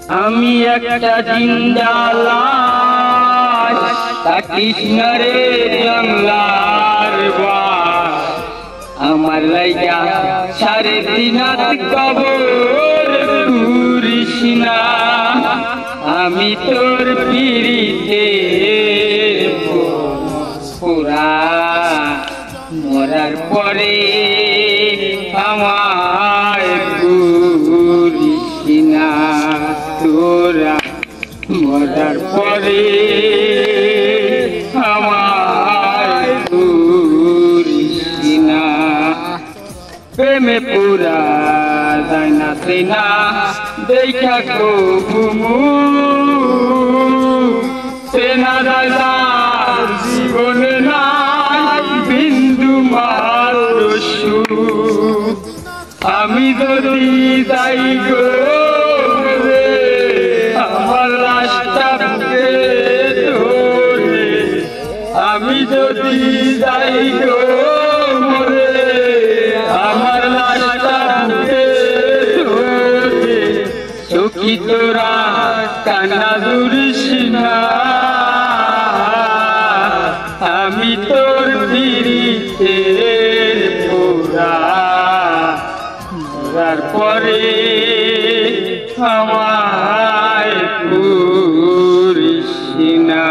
আমি একটা জিন্দালাশ তাকিস না রে জংলার বাস আমার লাইগা সাড়ে দিনাত কবর করিস না আমি তোর পিরিতে পুরা মরার পরে আমায় করিস না তোরা মরার পরে আমায় করিস না প্রেমে পুরা যায় না সেনা দেখা কবুমু সেনা রাজার জীবনে নাই বিন্দু মাত্র সুখ আমি যদি যাই গো রে আমার লাশটা বুকে ধরে আমি যদি যাই গো রে আমার লাশটা বুকে ধরে সখী তোরা কান্না জুড়িস না আমি তোর পিরিতে পোড়া মরার পরে আমায় করিস না।